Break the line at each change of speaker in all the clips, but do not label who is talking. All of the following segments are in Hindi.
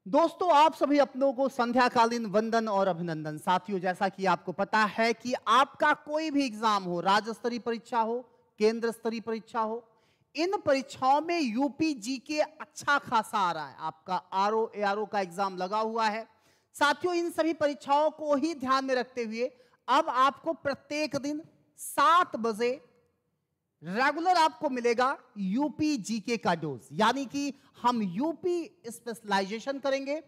दोस्तों, आप सभी अपनों को संध्याकालीन वंदन और अभिनंदन। साथियों, जैसा कि आपको पता है कि आपका कोई भी एग्जाम हो, राज्य स्तरीय परीक्षा हो, केंद्र स्तरीय परीक्षा हो, इन परीक्षाओं में यूपी जीके अच्छा खासा आ रहा है। आपका आरओ एआरओ का एग्जाम लगा हुआ है। साथियों, इन सभी परीक्षाओं को ही ध्यान में रखते हुए अब आपको प्रत्येक दिन 7 बजे रेगुलर आपको मिलेगा यूपी जीके का डोज, यानी कि हम यूपी स्पेशलाइजेशन करेंगे।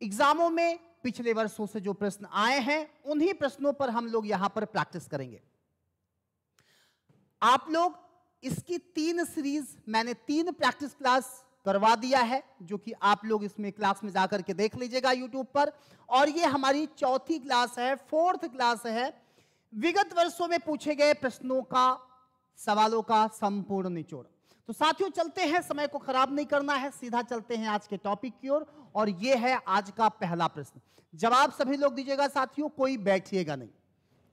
एग्जामों में पिछले वर्षों से जो प्रश्न आए हैं उन्हीं प्रश्नों पर हम लोग यहां पर प्रैक्टिस करेंगे। आप लोग इसकी 3 सीरीज मैंने 3 प्रैक्टिस क्लास करवा दिया है, जो कि आप लोग इसमें क्लास में जाकर के देख लीजिएगा यूट्यूब पर। और ये हमारी 4थी क्लास है, 4th क्लास है। विगत वर्षों में पूछे गए प्रश्नों का, सवालों का संपूर्ण निचोड़। तो साथियों, चलते हैं, समय को खराब नहीं करना है, सीधा चलते हैं आज के टॉपिक की ओर। और यह है आज का पहला प्रश्न। जवाब सभी लोग दीजिएगा साथियों, कोई बैठिएगा नहीं।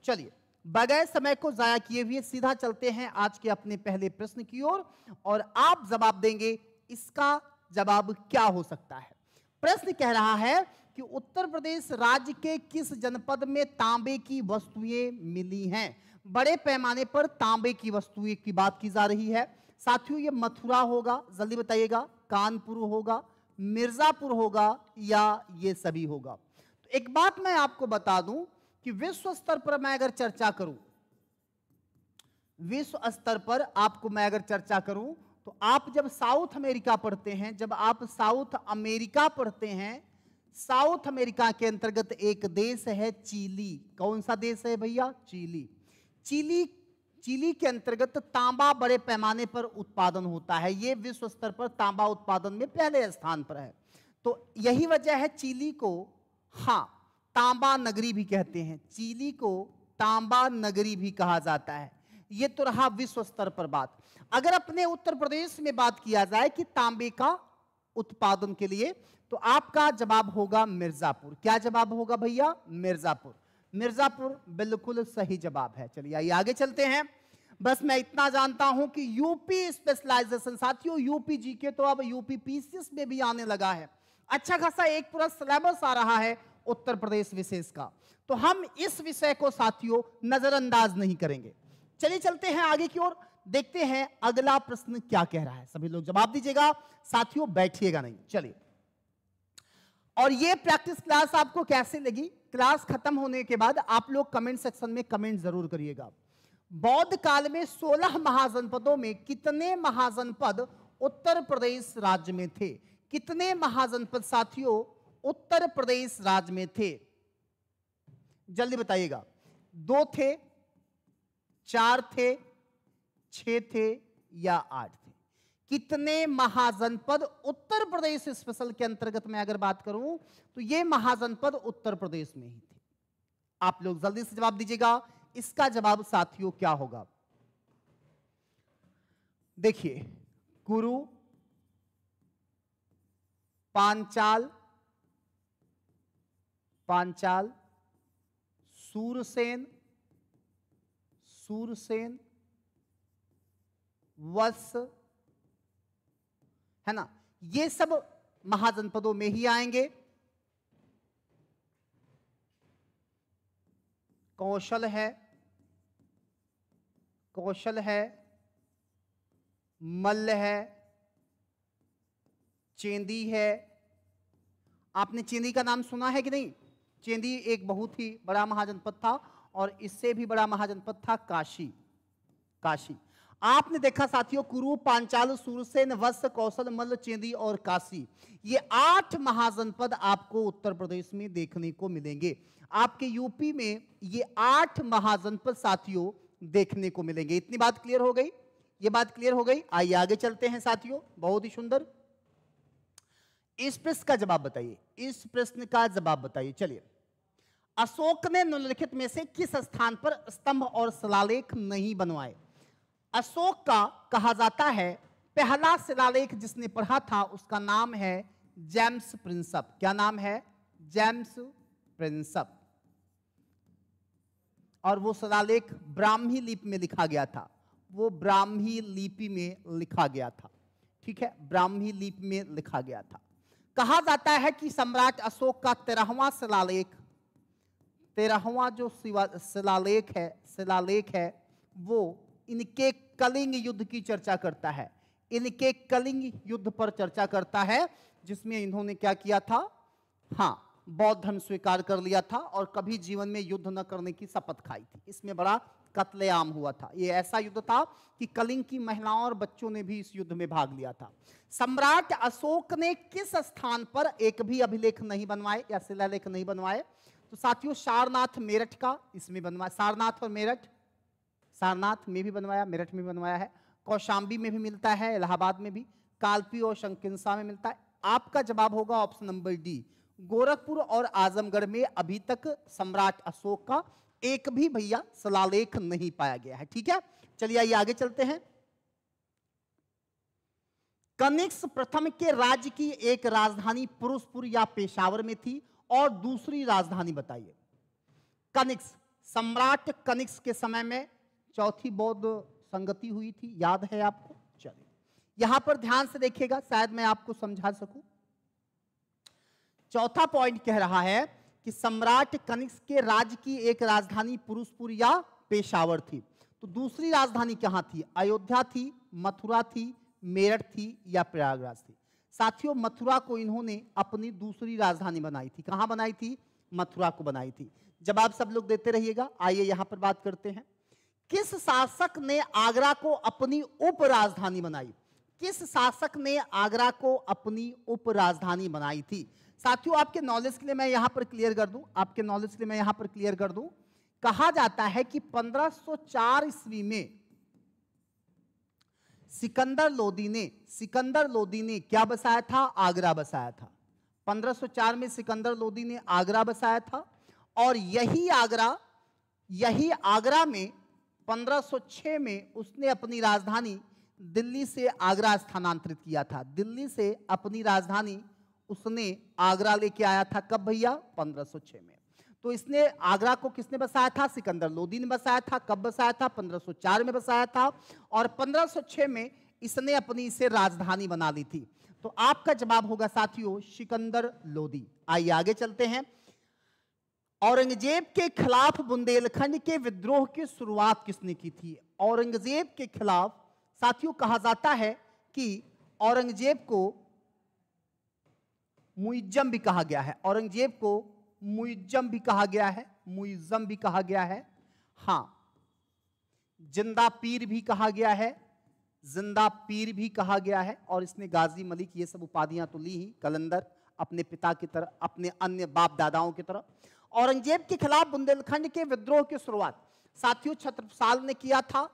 चलिए, बगैर समय को जाया किए हुए सीधा चलते हैं आज के अपने पहले प्रश्न की ओर। और आप जवाब देंगे इसका जवाब क्या हो सकता है। प्रश्न कह रहा है कि उत्तर प्रदेश राज्य के किस जनपद में तांबे की वस्तुएं मिली हैं। बड़े पैमाने पर तांबे की वस्तुएं की बात की जा रही है। साथियों, ये मथुरा होगा, जल्दी बताइएगा, कानपुर होगा, मिर्जापुर होगा, या ये सभी होगा। तो एक बात मैं आपको बता दूं कि विश्व स्तर पर मैं अगर चर्चा करूं, विश्व स्तर पर आपको मैं अगर चर्चा करूं, तो आप जब साउथ अमेरिका पढ़ते हैं, जब आप साउथ अमेरिका पढ़ते हैं, साउथ अमेरिका के अंतर्गत एक देश है चिली। कौन सा देश है भैया? चिली। चिली के अंतर्गत तांबा बड़े पैमाने पर उत्पादन होता है। यह विश्व स्तर पर तांबा उत्पादन में पहले स्थान पर है। तो यही वजह है चिली को तांबा नगरी भी कहते हैं। चिली को तांबा नगरी भी कहा जाता है। यह तो रहा विश्व स्तर पर बात। अगर अपने उत्तर प्रदेश में बात किया जाए कि तांबे का उत्पादन के लिए, तो आपका जवाब होगा मिर्जापुर। क्या जवाब होगा भैया? मिर्जापुर। मिर्जापुर बिल्कुल सही जवाब है। चलिए आइए आगे चलते हैं। बस मैं इतना जानता हूं कि यूपी स्पेशलाइजेशन, साथियों यूपी जीके तो अब यूपी पीसीएस में भी आने लगा है। अच्छा खासा एक पूरा सिलेबस आ रहा है उत्तर प्रदेश विशेष का। तो हम इस विषय को साथियों नजरअंदाज नहीं करेंगे। चलिए चलते हैं आगे की ओर, देखते हैं अगला प्रश्न क्या कह रहा है। सभी लोग जवाब दीजिएगा साथियों, बैठिएगा नहीं। चलिए, और ये प्रैक्टिस क्लास आपको कैसे लगी? क्लास खत्म होने के बाद आप लोग कमेंट सेक्शन में कमेंट जरूर करिएगा। बौद्ध काल में 16 महाजनपदों में कितने महाजनपद उत्तर प्रदेश राज्य में थे? कितने महाजनपद साथियों उत्तर प्रदेश राज्य में थे? जल्दी बताइएगा। 2 थे, 4 थे, 6 थे, या 8 थे? कितने महाजनपद उत्तर प्रदेश स्पेशल के अंतर्गत मैं अगर बात करूं, तो ये महाजनपद उत्तर प्रदेश में ही थे। आप लोग जल्दी से जवाब दीजिएगा, इसका जवाब साथियों क्या होगा? देखिए, कुरु, पांचाल, सूरसेन, वत्स, है ना, ये सब महाजनपदों में ही आएंगे। कौशल है, मल्ल है, चेंदी है। आपने चेंदी का नाम सुना है कि नहीं? चेंदी एक बहुत ही बड़ा महाजनपद था, और इससे भी बड़ा महाजनपद था काशी। आपने देखा साथियों, कुरु, पांचाल, सूरसेन, वत्स, कौशल, मल्ल, चेंदी और काशी, ये 8 महाजनपद आपको उत्तर प्रदेश में देखने को मिलेंगे। आपके यूपी में ये 8 महाजनपद साथियों देखने को मिलेंगे। इतनी बात क्लियर हो गई? ये बात क्लियर हो गई? आइए आगे चलते हैं साथियों। बहुत ही सुंदर। इस प्रश्न का जवाब बताइए। चलिए, अशोक ने निम्नलिखित में से किस स्थान पर स्तंभ और शिलालेख नहीं बनवाए? अशोक का कहा जाता है पहला शिलालेख जिसने पढ़ा था उसका नाम है जेम्स प्रिंसप। क्या नाम है? James Prinsep. और वो शिलालेख ब्राह्मी लिपि में लिखा गया था। ठीक है, ब्राह्मी लिपि में लिखा गया था। कहा जाता है कि सम्राट अशोक का 13वां शिलालेख, 13वां जो शिलालेख है वो इनके कलिंग युद्ध की चर्चा करता है। इनके कलिंग युद्ध पर चर्चा करता है, जिसमें इन्होंने क्या किया था, हाँ, बौद्ध धर्म स्वीकार कर लिया था और कभी जीवन में युद्ध न करने की शपथ खाई थी। इसमें बड़ा कत्लेआम हुआ था। ये ऐसा युद्ध था कि कलिंग की महिलाओं और बच्चों ने भी इस युद्ध में भाग लिया था। सम्राट अशोक ने किस स्थान पर एक भी अभिलेख नहीं बनवाए या शिलालेख नहीं बनवाए? तो साथियों, सारनाथ मेरठ का इसमें बनवाया, सारनाथ और मेरठ, सारनाथ में भी बनवाया, मेरठ में भी बनवाया है, कौशांबी में भी मिलता है, इलाहाबाद में भी, कालपी और शंकिंसा में मिलता है। आपका जवाब होगा ऑप्शन नंबर डी, गोरखपुर और आजमगढ़ में अभी तक सम्राट अशोक का एक भी भैया शिलालेख नहीं पाया गया है। ठीक है, चलिए आइए आगे चलते हैं। कनिष्क प्रथम के राज्य की एक राजधानी पुरुषपुर या पेशावर में थी और दूसरी राजधानी बताइए। कनिष्क, सम्राट कनिष्क के समय में चौथी बौद्ध संगति हुई थी, याद है आपको? चलिए यहां पर ध्यान से देखिएगा, शायद मैं आपको समझा सकूं। चौथा पॉइंट कह रहा है कि सम्राट कनिष्क के राज्य की एक राजधानी पुरुषपुर या पेशावर थी, तो दूसरी राजधानी कहां थी? अयोध्या थी, मथुरा थी, मेरठ थी या प्रयागराज थी? साथियों, मथुरा को इन्होंने अपनी दूसरी राजधानी बनाई थी। कहां बनाई थी? मथुरा को बनाई थी। जवाब सब लोग देते रहिएगा। आइए यहां पर बात करते हैं, किस शासक ने आगरा को अपनी उप राजधानी बनाई? किस शासक ने आगरा को अपनी उप राजधानी बनाई थी? साथियों, आपके नॉलेज के लिए मैं यहां पर क्लियर कर दूं, आपके नॉलेज के लिए मैं यहां पर क्लियर कर दूं, कहा जाता है कि 1504 ईस्वी में सिकंदर लोदी ने क्या बसाया था? आगरा बसाया था। 1504 में सिकंदर लोदी ने आगरा बसाया था और यही आगरा में 1506 में उसने अपनी राजधानी दिल्ली से आगरा स्थानांतरित किया था। दिल्ली से अपनी राजधानी उसने आगरा लेके आया था। कब भैया? 1506 में। तो इसने आगरा को किसने बसाया था? सिकंदर लोदी ने बसाया था। कब बसाया था? 1504 में बसाया था और 1506 में इसने अपनी इसे राजधानी बना ली थी। तो आपका जवाब होगा साथियों सिकंदर लोदी। आइए आगे चलते हैं। औरंगजेब के खिलाफ बुंदेलखंड के विद्रोह की शुरुआत किसने की थी? औरंगजेब के खिलाफ साथियों कहा जाता है कि औरंगजेब को मुइज्जम भी कहा गया है। औरंगजेब को मुइज्जम भी कहा गया है, मुइज्जम भी कहा गया है, हां, जिंदा पीर भी कहा गया है, जिंदा पीर भी कहा गया है। और इसने गाजी मलिक ये सब उपाधियां तो ली ही, कलंदर अपने पिता की तरह, अपने अन्य बाप दादाओं की तरह। औरंगजेब के खिलाफ बुंदेलखंड के विद्रोह की शुरुआत साथियों छत्रसाल ने किया था,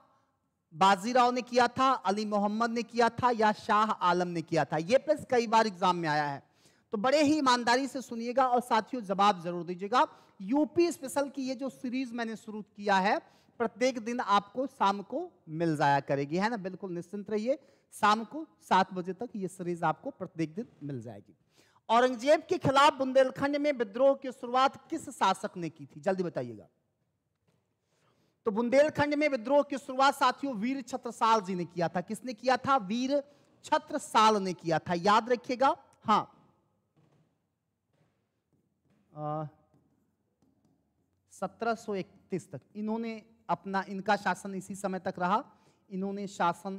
बाजीराव ने किया था, अली मोहम्मद ने किया था या शाह आलम ने किया था? ये प्रश्न कई बार एग्जाम में आया है, तो बड़े ही ईमानदारी से सुनिएगा और साथियों जवाब जरूर दीजिएगा। यूपी स्पेशल की ये जो सीरीज मैंने शुरू किया है, प्रत्येक दिन आपको शाम को मिल जाया करेगी, है ना? बिल्कुल निश्चिंत रहिए, शाम को 7 बजे तक ये सीरीज आपको प्रत्येक दिन मिल जाएगी। औरंगजेब के खिलाफ बुंदेलखंड में विद्रोह की शुरुआत किस शासक ने की थी? जल्दी बताइएगा। तो बुंदेलखंड में विद्रोह की शुरुआत साथियों वीर छत्रसाल जी ने किया था। किसने किया था? वीर छत्रसाल ने किया था, याद रखिएगा। हाँ, 1731 तक इन्होंने अपना, इनका शासन इसी समय तक रहा, इन्होंने शासन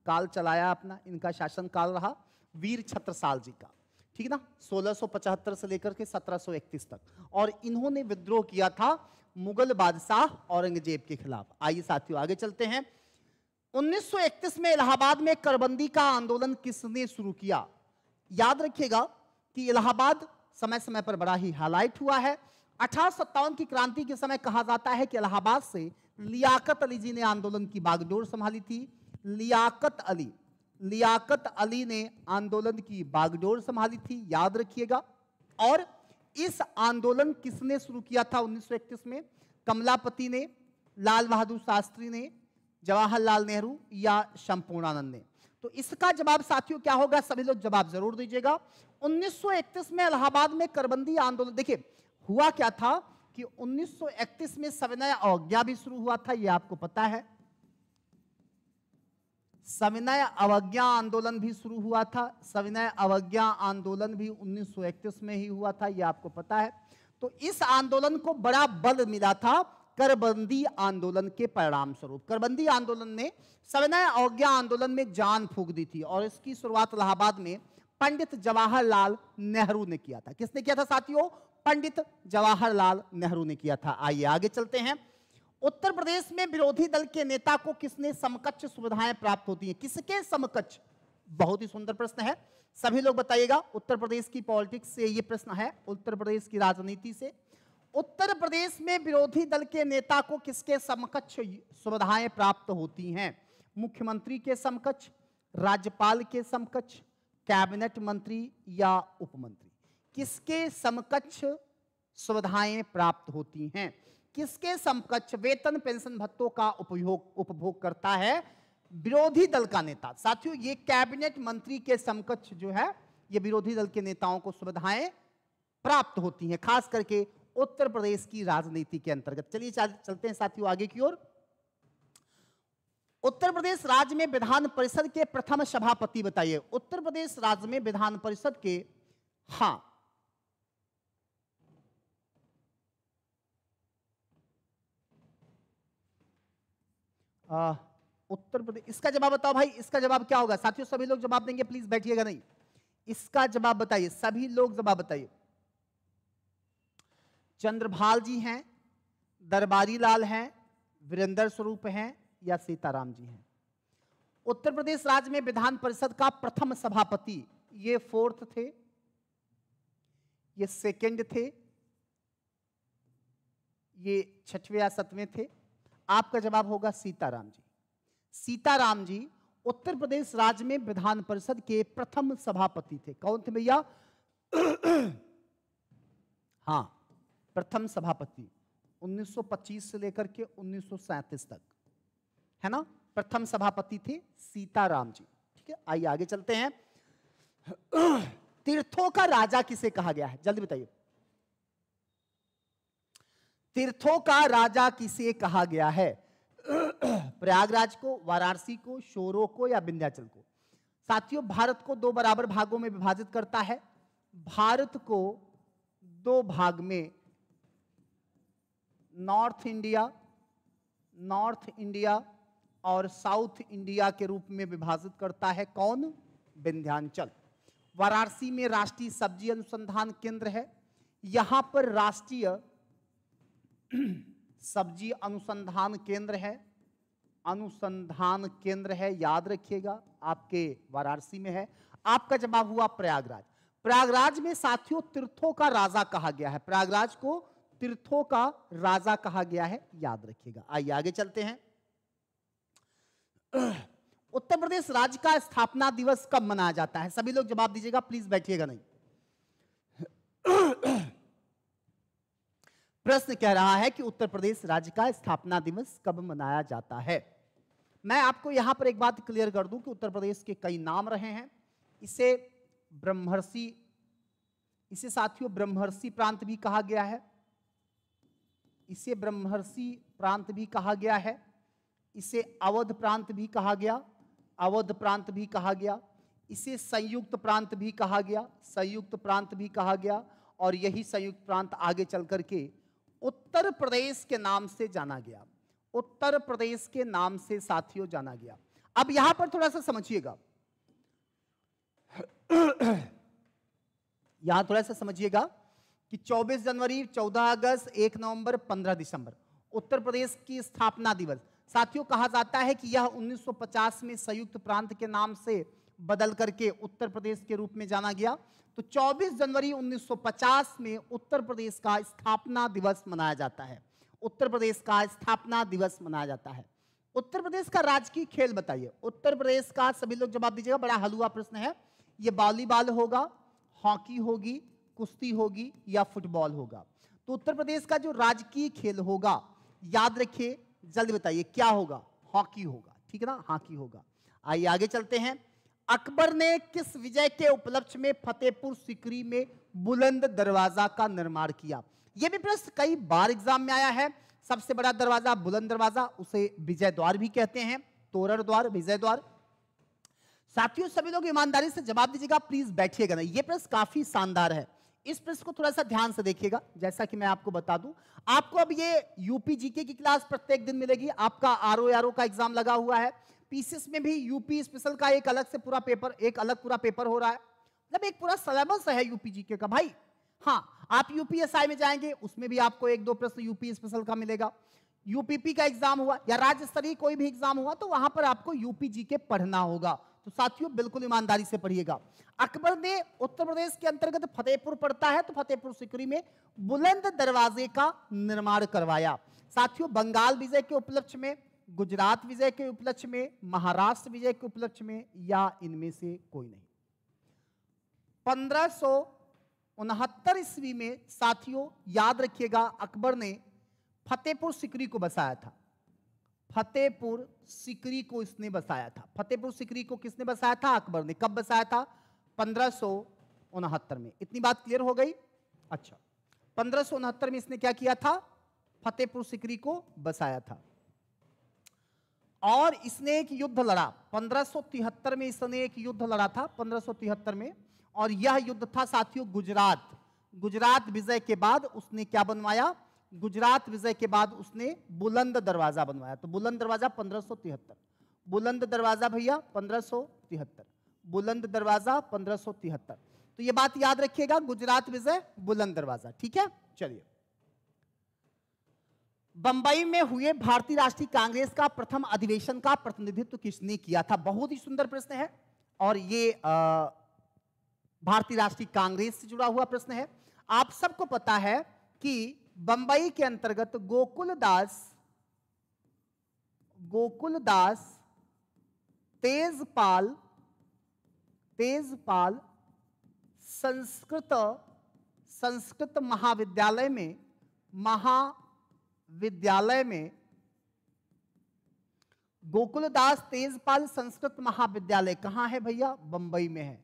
काल चलाया अपना, इनका शासन काल रहा वीर छत्रसाल जी का, ठीक ना, 1675 से लेकर के 1731 तक। और इन्होंने विद्रोह किया था मुगल बादशाह औरंगजेब के खिलाफ। आइए साथियों आगे चलते हैं। 1931 में इलाहाबाद में करबंदी का आंदोलन किसने शुरू किया? याद रखिएगा कि इलाहाबाद समय समय पर बड़ा ही हाईलाइट हुआ है। 1857 की क्रांति के समय कहा जाता है कि इलाहाबाद से लियाकत अली जी ने आंदोलन की बागडोर संभाली थी। लियाकत अली ने आंदोलन की बागडोर संभाली थी, याद रखिएगा। और इस आंदोलन किसने शुरू किया था 1931 में? कमलापति ने, लाल बहादुर शास्त्री ने, जवाहरलाल नेहरू या संपूर्णानंद ने? तो इसका जवाब साथियों क्या होगा? सभी लोग जवाब जरूर दीजिएगा। 1931 में इलाहाबाद में करबंदी आंदोलन, देखिए हुआ क्या था कि 1931 में सविनय अवज्ञा भी शुरू हुआ था, ये आपको पता है। सविनय अवज्ञा आंदोलन भी शुरू हुआ था। सविनय अवज्ञा आंदोलन भी 1931 में ही हुआ था, यह आपको पता है। तो इस आंदोलन को बड़ा बल मिला था करबंदी आंदोलन के परिणाम स्वरूप। करबंदी आंदोलन ने सविनय अवज्ञा आंदोलन में जान फूंक दी थी और इसकी शुरुआत इलाहाबाद में पंडित जवाहरलाल नेहरू ने किया था। किसने किया था साथियों? पंडित जवाहरलाल नेहरू ने किया था। आइए आगे चलते हैं। उत्तर प्रदेश में विरोधी दल के नेता को किसने समकक्ष सुविधाएं प्राप्त होती हैं? किसके समकक्ष? बहुत ही सुंदर प्रश्न है, सभी लोग बताइएगा। उत्तर प्रदेश की पॉलिटिक्स से यह प्रश्न है, उत्तर प्रदेश की राजनीति से। उत्तर प्रदेश में विरोधी दल के नेता को किसके समकक्ष सुविधाएं प्राप्त होती हैं? मुख्यमंत्री के समकक्ष, राज्यपाल के समकक्ष, कैबिनेट मंत्री या उपमंत्री? किसके समकक्ष सुविधाएं प्राप्त होती हैं? किसके समकक्ष वेतन पेंशन भत्तों का उपभोग करता है विरोधी दल का नेता? साथियों, ये कैबिनेट मंत्री के समकक्ष जो है, ये विरोधी दल के नेताओं को सुविधाएं प्राप्त होती हैं, खास करके उत्तर प्रदेश की राजनीति के अंतर्गत। चलिए चलते हैं साथियों आगे की ओर। उत्तर प्रदेश राज्य में विधान परिषद के प्रथम सभापति बताइए। उत्तर प्रदेश राज्य में विधान परिषद के, हाँ, उत्तर प्रदेश, इसका जवाब बताओ भाई, इसका जवाब क्या होगा साथियों? सभी लोग जवाब देंगे, प्लीज बैठिएगा नहीं। इसका जवाब बताइए, सभी लोग जवाब बताइए। चंद्रभाल जी हैं, दरबारी लाल हैं, वीरेंद्र स्वरूप हैं या सीताराम जी हैं? उत्तर प्रदेश राज्य में विधान परिषद का प्रथम सभापति, ये 4th थे, ये 2nd थे, ये 6वें या 7वें थे। आपका जवाब होगा सीताराम जी। सीताराम जी उत्तर प्रदेश राज्य में विधान परिषद के प्रथम सभापति थे। कौन थे भैया? हाँ, प्रथम सभापति 1925 से लेकर के 1937 तक, है ना? प्रथम सभापति थे सीताराम जी। ठीक है, आइए आगे चलते हैं। तीर्थों का राजा किसे कहा गया है? जल्दी बताइए। तीर्थों का राजा किसे कहा गया है? प्रयागराज को, वाराणसी को, शोरो को या विंध्याचल को? साथियों, भारत को 2 बराबर भागों में विभाजित करता है। भारत को 2 भाग में, नॉर्थ इंडिया और साउथ इंडिया के रूप में विभाजित करता है। कौन? विंध्याचल। वाराणसी में राष्ट्रीय सब्जी अनुसंधान केंद्र है। यहां पर राष्ट्रीय सब्जी अनुसंधान केंद्र है, याद रखिएगा, आपके वाराणसी में है। आपका जवाब हुआ प्रयागराज। प्रयागराज में साथियों तीर्थों का राजा कहा गया है। प्रयागराज को तीर्थों का राजा कहा गया है, याद रखिएगा। आइए आगे चलते हैं। उत्तर प्रदेश राज्य का स्थापना दिवस कब मनाया जाता है? सभी लोग जवाब दीजिएगा, प्लीज बैठिएगा नहीं। प्रश्न कह रहा है कि उत्तर प्रदेश राज्य का स्थापना दिवस कब मनाया जाता है। मैं आपको यहां पर एक बात क्लियर कर दूं कि उत्तर प्रदेश के कई नाम रहे हैं। इसे साथियों ब्रह्मर्षि प्रांत भी कहा गया है। इसे ब्रह्मर्षि प्रांत भी कहा गया है। इसे अवध प्रांत भी कहा गया। इसे संयुक्त प्रांत भी कहा गया। और यही संयुक्त प्रांत आगे चल करके उत्तर प्रदेश के नाम से जाना गया। उत्तर प्रदेश के नाम से साथियों जाना गया। अब यहां पर थोड़ा सा समझिएगा, कि 24 जनवरी, 14 अगस्त, 1 नवंबर, 15 दिसंबर उत्तर प्रदेश की स्थापना दिवस। साथियों कहा जाता है कि यह 1950 में संयुक्त प्रांत के नाम से बदल करके उत्तर प्रदेश के रूप में जाना गया। तो 24 जनवरी 1950 में उत्तर प्रदेश का स्थापना दिवस मनाया जाता है। उत्तर प्रदेश का स्थापना दिवस मनाया जाता है। उत्तर प्रदेश का राजकीय खेल बताइए। उत्तर प्रदेश का, सभी लोग जवाब दीजिएगा, बड़ा हलवा प्रश्न है। ये वॉलीबॉल होगा, हॉकी होगी, कुश्ती होगी या फुटबॉल होगा? तो उत्तर प्रदेश का जो राजकीय खेल होगा, याद रखिए, जल्दी बताइए क्या होगा? हॉकी होगा। ठीक है ना, हॉकी होगा। आइए आगे चलते हैं। अकबर ने किस विजय के उपलक्ष्य में फतेहपुर सीकरी में बुलंद दरवाजा का निर्माण किया? यह भी प्रश्न कई बार एग्जाम में आया है। सबसे बड़ा दरवाजा, बुलंद दरवाजा, उसे विजय द्वार भी कहते हैं, तोरण द्वार, विजय द्वार। साथियों सभी लोग ईमानदारी से जवाब दीजिएगा, प्लीज बैठिएगा नहीं। ये प्रश्न काफी शानदार है, इस प्रश्न को थोड़ा सा ध्यान से देखिएगा। जैसा कि मैं आपको बता दूं, आपको अब ये यूपी जीके की क्लास प्रत्येक दिन मिलेगी। आपका आरओ का एग्जाम लगा हुआ है, पीसीएस में भी यूपी स्पेशल का एक अलग से पूरा पेपर, एक अलग पूरा पेपर हो रहा है, मतलब एक पूरा सिलेबस है यूपी जीके का भाई। हाँ, आप यूपीएसआई में जाएंगे, उसमें भी आपको एक दो प्रश्न यूपी स्पेशल का मिलेगा। यूपीपी का एग्जाम हुआ या राज्य स्तरीय कोई भी एग्जाम हुआ तो वहां पर आपको यूपी जीके पढ़ना होगा। तो साथियों बिल्कुल ईमानदारी से पढ़िएगा। अकबर ने उत्तर प्रदेश के अंतर्गत फतेहपुर पड़ता है, तो फतेहपुर सीकरी में बुलंद दरवाजे का निर्माण करवाया। साथियों बंगाल विजय के उपलक्ष्य में, गुजरात विजय के उपलक्ष्य में, महाराष्ट्र विजय के उपलक्ष्य में, या इनमें से कोई नहीं। 1569 ईस्वी में साथियों याद रखिएगा, अकबर ने फतेहपुर सीकरी को बसाया था। फतेहपुर सीकरी को इसने बसाया था। फतेहपुर सीकरी को किसने बसाया था? अकबर ने। कब बसाया था? 1569 में। इतनी बात क्लियर हो गई? अच्छा, 1569 में इसने क्या किया था? फतेहपुर सीकरी को बसाया था। और इसने एक युद्ध लड़ा 1573 में। इसने एक युद्ध लड़ा था 1573 में, और यह युद्ध था साथियों गुजरात विजय के बाद उसने क्या बनवाया? गुजरात विजय के बाद उसने बुलंद दरवाजा बनवाया। तो बुलंद दरवाजा 1573, बुलंद दरवाजा भैया 1573, बुलंद दरवाजा 1573। तो ये बात याद रखिएगा, गुजरात विजय, बुलंद दरवाजा। ठीक है, चलिए। बंबई में हुए भारतीय राष्ट्रीय कांग्रेस का प्रथम अधिवेशन का प्रतिनिधित्व किसने किया था? बहुत ही सुंदर प्रश्न है, और ये भारतीय राष्ट्रीय कांग्रेस से जुड़ा हुआ प्रश्न है। आप सबको पता है कि बंबई के अंतर्गत गोकुलदास तेजपाल संस्कृत महाविद्यालय में गोकुलदास तेजपाल संस्कृत महाविद्यालय कहां है भैया? बंबई में है।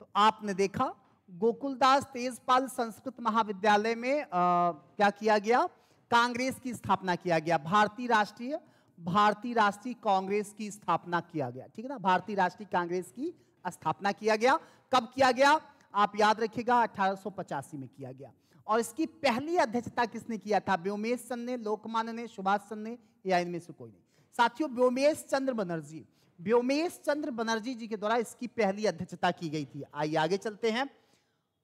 तो आपने देखा गोकुलदास तेजपाल संस्कृत महाविद्यालय में क्या किया गया? कांग्रेस की स्थापना किया गया, भारतीय राष्ट्रीय कांग्रेस की स्थापना किया गया। ठीक है ना, भारतीय राष्ट्रीय कांग्रेस की स्थापना किया गया। कब किया गया? आप याद रखिएगा, 1885 में किया गया। और इसकी पहली अध्यक्षता किसने किया था? व्योमेश चंद्र ने, लोकमान्य ने, सुभाष चंद्र ने, या इनमें से कोई नहीं? साथियों व्योमेश चंद्र बनर्जी जी के द्वारा इसकी पहली अध्यक्षता की गई थी। आइए आगे चलते हैं।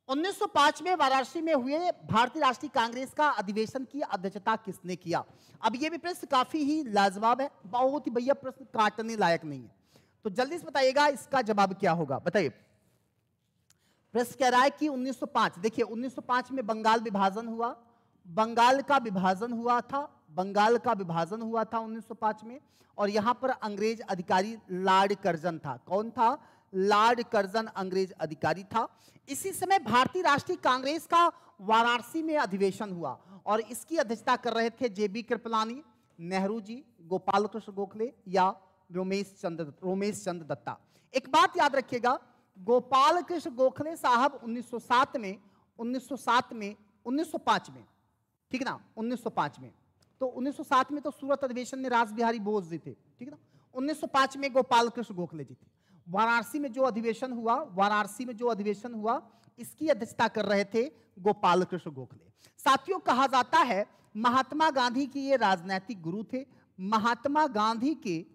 1905 में वाराणसी में हुए भारतीय राष्ट्रीय कांग्रेस का अधिवेशन की अध्यक्षता किसने किया? अब ये भी प्रश्न काफी ही लाजवाब है, बहुत ही भैया प्रश्न काटने लायक नहीं है, तो जल्दी से बताइएगा इसका जवाब क्या होगा। बताइए, प्रश्न कह रहा है कि 1905, देखिए 1905 में बंगाल का विभाजन हुआ था 1905 में, और यहां पर अंग्रेज अधिकारी लॉर्ड कर्जन था। कौन था? लॉर्ड कर्जन अंग्रेज अधिकारी था। इसी समय भारतीय राष्ट्रीय कांग्रेस का वाराणसी में अधिवेशन हुआ, और इसकी अध्यक्षता कर रहे थे जेबी कृपलानी, नेहरू जी, गोपाल कृष्ण गोखले, या रोमेश चंद्र दत्ता। एक बात याद रखिएगा, गोपाल कृष्ण गोखले साहब 1905 में, ठीक ना, 1905 में, तो 1907 में तो सूरत अधिवेशन में रास बिहारी बोस जी थे, ठीक ना। 1905 में गोपाल कृष्ण गोखले जी थे। वाराणसी में जो अधिवेशन हुआ इसकी अध्यक्षता कर रहे थे गोपाल कृष्ण गोखले। साथियों कहा जाता है महात्मा गांधी की ये राजनैतिक गुरु थे। महात्मा गांधी के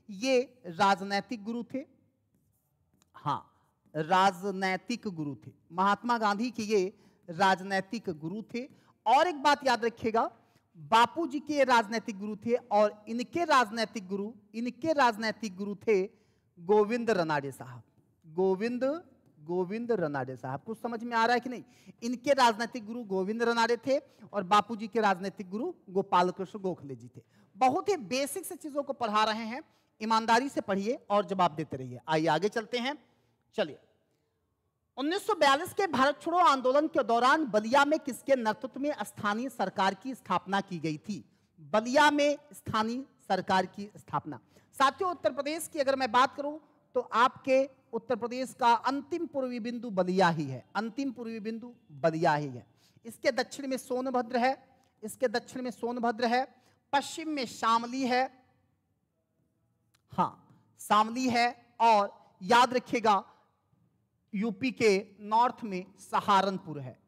ये राजनैतिक गुरु थे। हाँ, राजनैतिक गुरु थे। महात्मा गांधी के ये राजनैतिक गुरु थे। और एक बात याद रखिएगा, बापूजी के राजनैतिक गुरु थे, और इनके राजनैतिक गुरु थे गोविंद रनाडे साहब। गोविंद रनाडे साहब, कुछ समझ में आ रहा है कि नहीं? इनके राजनैतिक गुरु गोविंद रनाडे थे, और बापूजी के राजनैतिक गुरु गोपाल कृष्ण गोखले जी थे। बहुत ही बेसिक से चीजों को पढ़ा रहे हैं, ईमानदारी से पढ़िए और जवाब देते रहिए। आइए आगे चलते हैं। चलिए, 1942 के भारत छोड़ो आंदोलन के दौरान बलिया में किसके नेतृत्व में स्थानीय सरकार की स्थापना की गई थी? बलिया में स्थानीय सरकार की स्थापना। साथियों, उत्तर प्रदेश की अगर मैं बात करूं तो आपके उत्तर प्रदेश का अंतिम पूर्वी बिंदु बलिया ही है। इसके दक्षिण में सोनभद्र है, पश्चिम में शामली है, हाँ, शामली है, और याद रखिएगा यूपी के नॉर्थ में सहारनपुर है,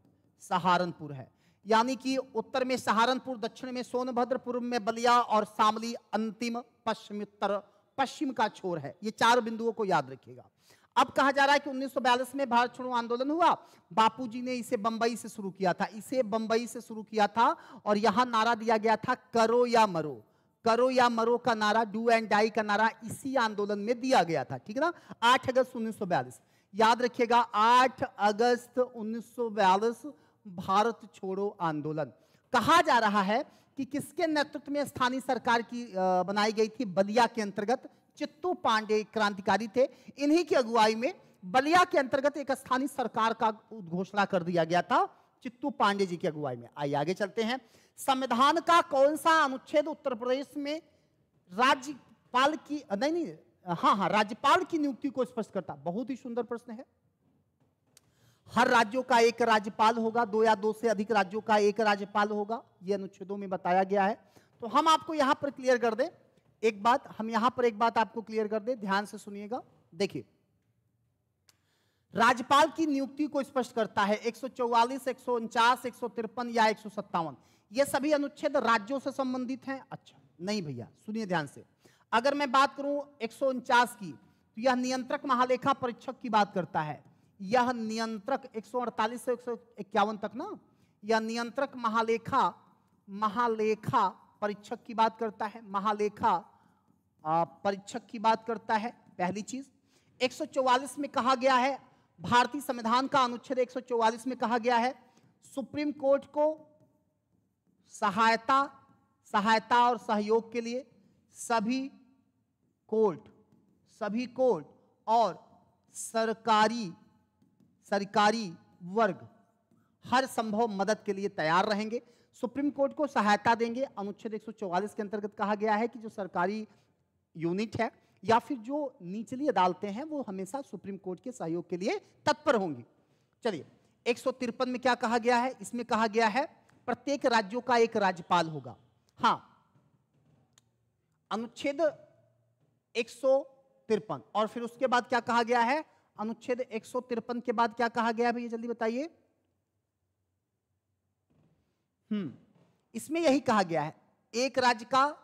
सहारनपुर है। यानी कि उत्तर में सहारनपुर, दक्षिण में सोनभद्र, पूर्व में बलिया और शामली अंतिम पश्चिमोत्तर पश्चिम का छोर है। ये 4 बिंदुओं को याद रखिएगा। अब कहा जा रहा है कि 1942 में भारत छोड़ो आंदोलन हुआ, बापूजी ने इसे बंबई से शुरू किया था, इसे बंबई से शुरू किया था, और यहां नारा दिया गया था करो या मरो, करो या मरो का नारा, डू एंड डाई का नारा इसी आंदोलन में दिया गया था, ठीक है ना। 8 अगस्त 1942 याद रखिएगा, 8 अगस्त 1942 भारत छोड़ो आंदोलन। कहा जा रहा है कि किसके नेतृत्व में स्थानीय सरकार की बनाई गई थी? बलिया के अंतर्गत चित्तू पांडे क्रांतिकारी थे, इन्हीं की अगुवाई में बलिया के अंतर्गत एक स्थानीय सरकार का घोषणा कर दिया गया था, चित्तू पांडे जी की अगुवाई में। आइए आगे चलते हैं। संविधान का कौन सा अनुच्छेद उत्तर प्रदेश में राज्यपाल की राज्यपाल की नियुक्ति को स्पष्ट करता? बहुत ही सुंदर प्रश्न है। हर राज्यों का एक राज्यपाल होगा, 2 या 2 से अधिक राज्यों का एक राज्यपाल होगा, यह अनुच्छेदों में बताया गया है। तो हम आपको यहां पर क्लियर कर दें एक बात, हम यहां पर एक बात आपको क्लियर कर दें, ध्यान से सुनिएगा। देखिए, राज्यपाल की नियुक्ति को स्पष्ट करता है 144, 149, 153 या 157। ये सभी अनुच्छेद राज्यों से संबंधित हैं। अच्छा नहीं भैया, सुनिए ध्यान से। अगर मैं बात करूं 149 की, तो यह नियंत्रक महालेखा परीक्षक की बात करता है। यह नियंत्रक 148 से 151 तक ना, यह नियंत्रक महालेखा परीक्षक की बात करता है, महालेखा परीक्षक की बात करता है, पहली चीज। 144 में कहा गया है, भारतीय संविधान का अनुच्छेद 144 में कहा गया है, सुप्रीम कोर्ट को सहायता और सहयोग के लिए सभी कोर्ट और सरकारी वर्ग हर संभव मदद के लिए तैयार रहेंगे। सुप्रीम कोर्ट को सहायता देंगे, अनुच्छेद 144 के अंतर्गत कहा गया है कि जो सरकारी यूनिट है या फिर जो निचली अदालतें हैं वो हमेशा सुप्रीम कोर्ट के सहयोग के लिए तत्पर होंगी। चलिए, 153 में क्या कहा गया है? इसमें कहा गया है प्रत्येक राज्यों का एक राज्यपाल होगा। हां, अनुच्छेद 153, और फिर उसके बाद क्या कहा गया है? अनुच्छेद 153 के बाद क्या कहा गया है भैया, जल्दी बताइए। इसमें यही कहा गया है, एक राज्य का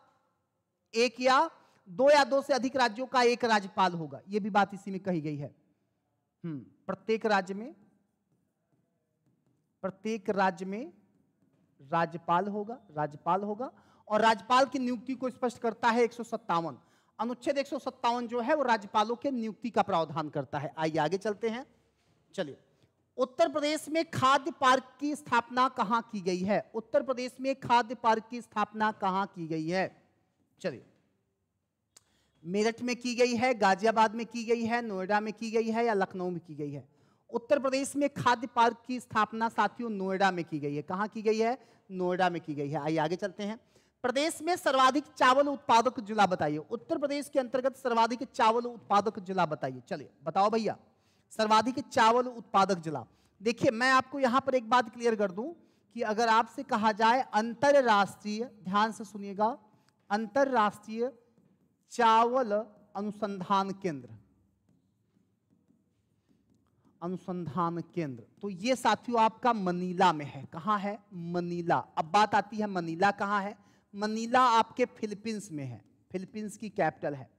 एक या 2 या 2 से अधिक राज्यों का एक राज्यपाल होगा। यह भी बात इसी में कही गई है। प्रत्येक राज्य में राज्यपाल होगा, और राज्यपाल की नियुक्ति को स्पष्ट करता है 157। अनुच्छेद 157 जो है वो राज्यपालों के नियुक्ति का प्रावधान करता है। आइए आगे चलते हैं। चलिए, उत्तर प्रदेश में खाद्य पार्क की स्थापना कहां की गई है? उत्तर प्रदेश में खाद्य पार्क की स्थापना कहां की गई है? चलिए, मेरठ में की गई है, गाजियाबाद में की गई है, नोएडा में की गई है या लखनऊ में की गई है? उत्तर प्रदेश में खाद्य पार्क की स्थापना साथियों नोएडा में की गई है। कहां की गई है? नोएडा में की गई है। आइए आगे चलते हैं। प्रदेश में सर्वाधिक चावल उत्पादक जिला बताइए। उत्तर प्रदेश के अंतर्गत सर्वाधिक चावल उत्पादक जिला बताइए। चलिए बताओ भैया, सर्वाधिक चावल उत्पादक जिला। देखिए, मैं आपको यहां पर एक बात क्लियर कर दूं कि अगर आपसे कहा जाए अंतरराष्ट्रीय, ध्यान से सुनिएगा, अंतरराष्ट्रीय चावल अनुसंधान केंद्र, तो ये साथियों आपका मनीला में है। कहां है? मनीला। अब बात आती है मनीला कहां है? मनीला आपके फिलीपींस में है, फिलीपींस की कैपिटल है,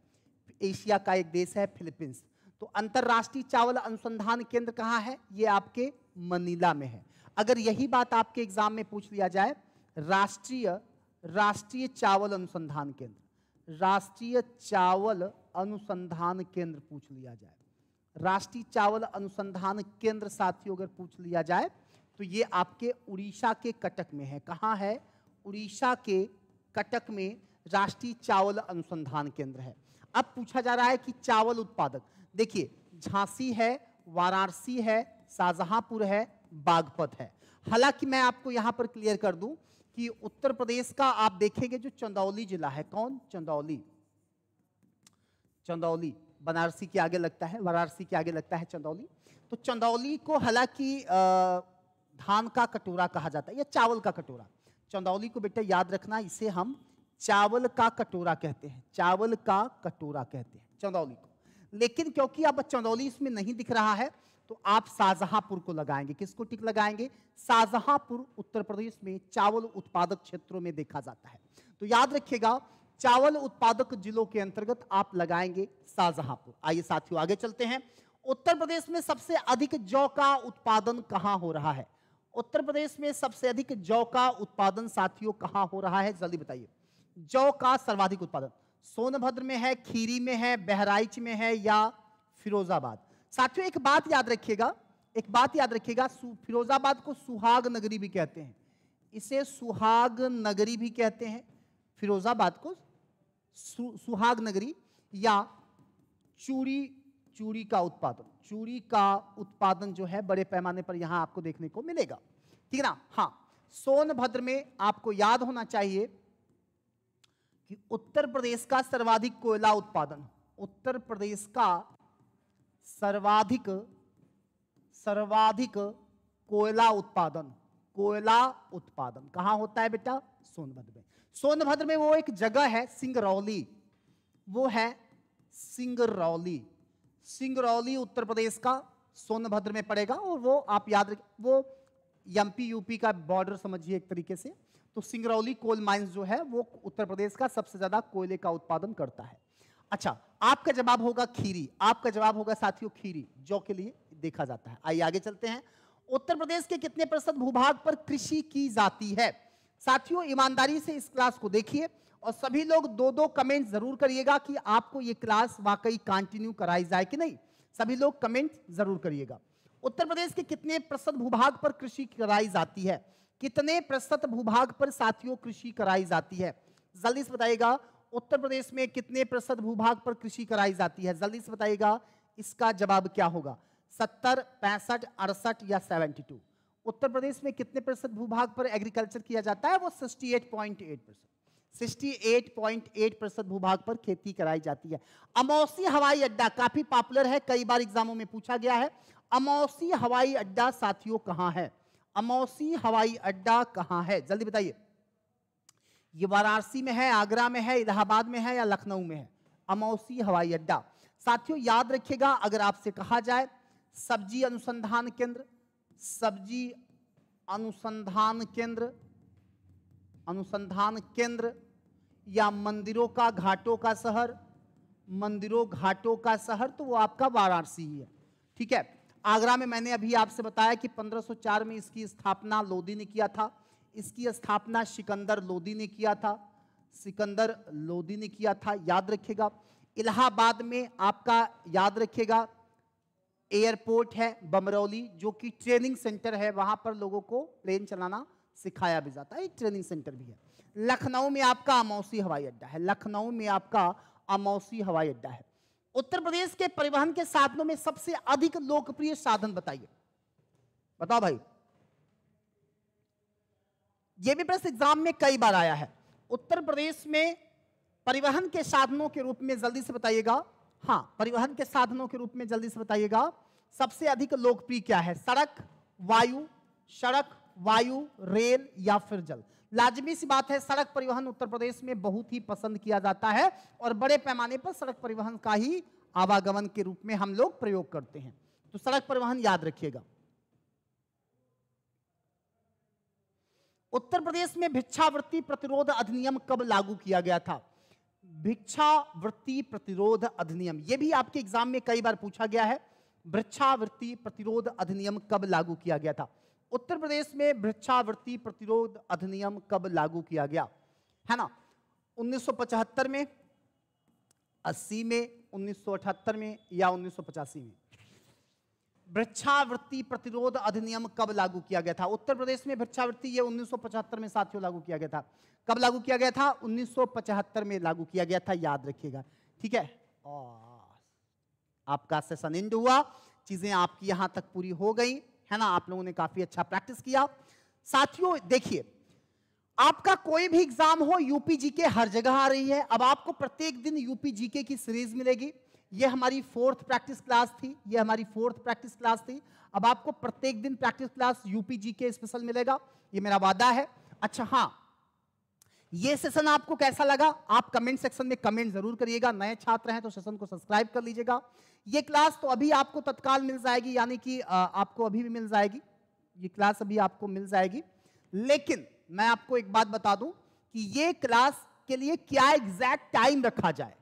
एशिया का एक देश है फिलीपींस। तो अंतरराष्ट्रीय चावल अनुसंधान केंद्र कहां है? ये आपके मनीला में है। अगर यही बात आपके एग्जाम में पूछ लिया जाए, राष्ट्रीय चावल अनुसंधान केंद्र, राष्ट्रीय चावल अनुसंधान केंद्र पूछ लिया जाए, राष्ट्रीय चावल अनुसंधान केंद्र साथियों अगर पूछ लिया जाए तो ये आपके उड़ीसा के कटक में है। कहां है? उड़ीसा के कटक में राष्ट्रीय चावल अनुसंधान केंद्र है। अब पूछा जा रहा है कि चावल उत्पादक, देखिए झांसी है, वाराणसी है, शाहजहांपुर है, बागपत है। हालांकि मैं आपको यहां पर क्लियर कर दूं कि उत्तर प्रदेश का आप देखेंगे जो चंदौली जिला है, कौन? चंदौली बनारसी के आगे लगता है, वाराणसी के आगे लगता है चंदौली। तो चंदौली को हालांकि धान का कटोरा कहा जाता है या चावल का कटोरा। चंदौली को बेटा याद रखना, इसे हम चावल का कटोरा कहते हैं, चावल का कटोरा कहते हैं चंदौली को। लेकिन क्योंकि अब चंदौली इसमें नहीं दिख रहा है तो आप शाहजहांपुर को लगाएंगे। किसको टिक लगाएंगे? शाहजहांपुर उत्तर प्रदेश में चावल उत्पादक क्षेत्रों में देखा जाता है। तो याद रखिएगा, चावल उत्पादक जिलों के अंतर्गत आप लगाएंगे शाहजहांपुर। आइए साथियों आगे चलते हैं। उत्तर प्रदेश में सबसे अधिक जौ का उत्पादन कहां हो रहा है? उत्तर प्रदेश में सबसे अधिक जौ का उत्पादन साथियों कहां हो रहा है? जल्दी बताइए। जौ का सर्वाधिक उत्पादन सोनभद्र में है, खीरी में है, बहराइच में है या फिरोजाबाद? साथियों एक बात याद रखिएगा, एक बात याद रखिएगा, फिरोजाबाद को सुहाग नगरी भी कहते हैं, इसे सुहाग नगरी भी कहते हैं, फिरोजाबाद को सुहाग नगरी या चूड़ी का उत्पादन, चूड़ी का उत्पादन जो है बड़े पैमाने पर यहां आपको देखने को मिलेगा, ठीक है ना। हाँ, सोनभद्र में आपको याद होना चाहिए कि उत्तर प्रदेश का सर्वाधिक कोयला उत्पादन, उत्तर प्रदेश का सर्वाधिक कोयला उत्पादन कहां होता है बेटा? सोनभद्र में। सोनभद्र में वो एक जगह है सिंगरौली, वो है सिंगरौली, सिंगरौली उत्तर प्रदेश का सोनभद्र में पड़ेगा। और वो आप याद रखें, वो एमपी यूपी का बॉर्डर समझिए एक तरीके से। तो सिंगरौली कोल माइंस जो है वो उत्तर प्रदेश का सबसे ज्यादा कोयले का उत्पादन करता है। अच्छा, आपका जवाब होगा खीरी, आपका जवाब होगा साथियों खीरी, जौ के लिए देखा जाता है। आइए आगे चलते हैं। उत्तर प्रदेश के कितने प्रतिशत भूभाग पर कृषि की जाती है? साथियों ईमानदारी से इस क्लास को देखिए और सभी लोग दो दो कमेंट जरूर करिएगा कि आपको ये क्लास वाकई कंटिन्यू कराई जाए कि नहीं। सभी लोग कमेंट जरूर करिएगा। उत्तर प्रदेश के कितने प्रतिशत भूभाग पर कृषि कराई जाती है? कितने प्रतिशत भूभाग पर साथियों कृषि कराई जाती है? जल्दी से बताइएगा। उत्तर प्रदेश में कितने प्रतिशत भूभाग पर कृषि कराई जाती है? जल्दी से बताइएगा, इसका जवाब क्या होगा? 70, 65, 68 या 72? उत्तर प्रदेश में कितने प्रतिशत भूभाग पर एग्रीकल्चर किया जाता है? वो 68.8%, 68.8% भूभाग पर खेती कराई जाती है। अमौसी हवाई अड्डा काफी पॉपुलर है, कई बार एग्जामों में पूछा गया है। अमौसी हवाई अड्डा साथियों कहां है? अमौसी हवाई अड्डा कहां है? जल्दी बताइए। ये वाराणसी में है, आगरा में है, इलाहाबाद में है या लखनऊ में है? अमौसी हवाई अड्डा। साथियों याद रखिएगा, अगर आपसे कहा जाए सब्जी अनुसंधान केंद्र, सब्जी अनुसंधान केंद्र या मंदिरों का घाटों का शहर, मंदिरों घाटों का शहर, तो वो आपका वाराणसी ही है, ठीक है। आगरा में मैंने अभी आपसे बताया कि 1504 में इसकी स्थापना लोदी ने किया था, इसकी स्थापना सिकंदर लोदी ने किया था, सिकंदर लोदी ने किया था, याद रखिएगा। इलाहाबाद में आपका याद रखिएगा एयरपोर्ट है बमरौली, जो कि ट्रेनिंग सेंटर है, वहां पर लोगों को प्लेन चलाना सिखाया भी जाता है, एक ट्रेनिंग सेंटर भी है। लखनऊ में आपका अमौसी हवाई अड्डा है, लखनऊ में आपका अमौसी हवाई अड्डा है। उत्तर प्रदेश के परिवहन के साधनों में सबसे अधिक लोकप्रिय साधन बताइए, बताओ भाई। यह भी प्रश्न एग्जाम में कई बार आया है। उत्तर प्रदेश में परिवहन के साधनों के रूप में जल्दी से बताइएगा, हाँ परिवहन के साधनों के रूप में जल्दी से बताइएगा, सबसे अधिक लोकप्रिय क्या है? सड़क, वायु, रेल या फिर जल? लाजमी सी बात है, सड़क परिवहन उत्तर प्रदेश में बहुत ही पसंद किया जाता है और बड़े पैमाने पर सड़क परिवहन का ही आवागमन के रूप में हम लोग प्रयोग करते हैं। तो सड़क परिवहन याद रखिएगा। उत्तर प्रदेश में भिक्षावृत्ति प्रतिरोध अधिनियम कब लागू किया गया था? भिक्षावृत्ति प्रतिरोध अधिनियम, यह भी आपके एग्जाम में कई बार पूछा गया है। भिक्षावृत्ति प्रतिरोध अधिनियम कब लागू किया गया था? उत्तर प्रदेश में भिक्षावृत्ति प्रतिरोध अधिनियम कब लागू किया गया है ना? 1975 में, 80 में, 1978 में या 1985 में? भिक्षावृत्ति प्रतिरोध अधिनियम कब लागू किया गया था? उत्तर प्रदेश में भिक्षावृत्ति ये 1975 में साथियों लागू किया गया था। कब लागू किया गया था? 1975 में लागू किया गया था, याद रखिएगा, ठीक है। आपका सेशन एंड हुआ, चीजें आपकी यहां तक पूरी हो गई है ना, आप लोगों ने काफी अच्छा प्रैक्टिस किया। साथियों देखिए, आपका कोई भी एग्जाम हो, यूपी जीके हर जगह आ रही है। अब आपको प्रत्येक दिन यूपी जीके की सीरीज मिलेगी। ये हमारी 4th प्रैक्टिस क्लास थी, ये हमारी 4th प्रैक्टिस क्लास थी। अब आपको प्रत्येक दिन practice class UP GK special मिलेगा, ये मेरा वादा है। अच्छा हाँ, ये सेशन आपको कैसा लगा आप कमेंट सेक्शन में कमेंट जरूर करिएगा। नए छात्र हैं तो सेशन को सब्सक्राइब कर लीजिएगा। ये क्लास तो अभी आपको तत्काल मिल जाएगी, यानी कि आपको अभी भी मिल जाएगी, ये क्लास अभी आपको मिल जाएगी। लेकिन मैं आपको एक बात बता दूं कि ये क्लास के लिए क्या एग्जैक्ट टाइम रखा जाए,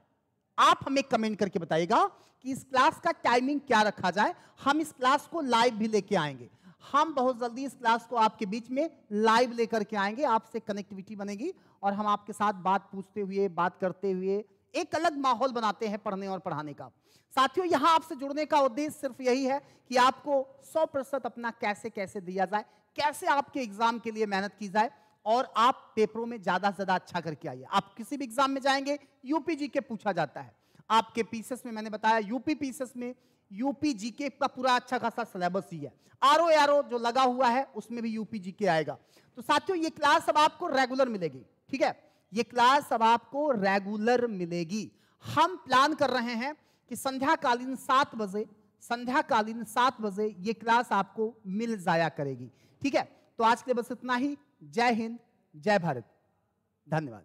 आप हमें कमेंट करके बताइएगा कि इस क्लास का टाइमिंग क्या रखा जाए। हम इस क्लास को लाइव भी लेके आएंगे, हम बहुत जल्दी इस क्लास को आपके बीच में लाइव लेकर के आएंगे, आपसे कनेक्टिविटी बनेगी और हम आपके साथ बात पूछते हुए, बात करते हुए एक अलग माहौल बनाते हैं पढ़ने और पढ़ाने का। साथियों, यहां आपसे जुड़ने का उद्देश्य सिर्फ यही है कि आपको 100% अपना कैसे कैसे दिया जाए, कैसे आपके एग्जाम के लिए मेहनत की जाए और आप पेपरों में ज्यादा से ज्यादा अच्छा करके आइए। आप किसी भी एग्जाम में जाएंगे यूपी जीके पूछा जाता है, आपके पीसेस में मैंने बताया यूपी पीसेस में यूपी जीके का पूरा अच्छा खासा सिलेबस ही है। आरओ जो लगा हुआ है उसमें भी यूपी जीके आएगा। तो साथियों, ये क्लास अब आपको रेगुलर मिलेगी, ठीक है, ये क्लास अब आपको रेगुलर मिलेगी। हम प्लान कर रहे हैं कि संध्याकालीन 7 बजे ये क्लास आपको मिल जाया करेगी, ठीक है। तो आज के लिए बस इतना ही। जय हिंद, जय भारत, धन्यवाद।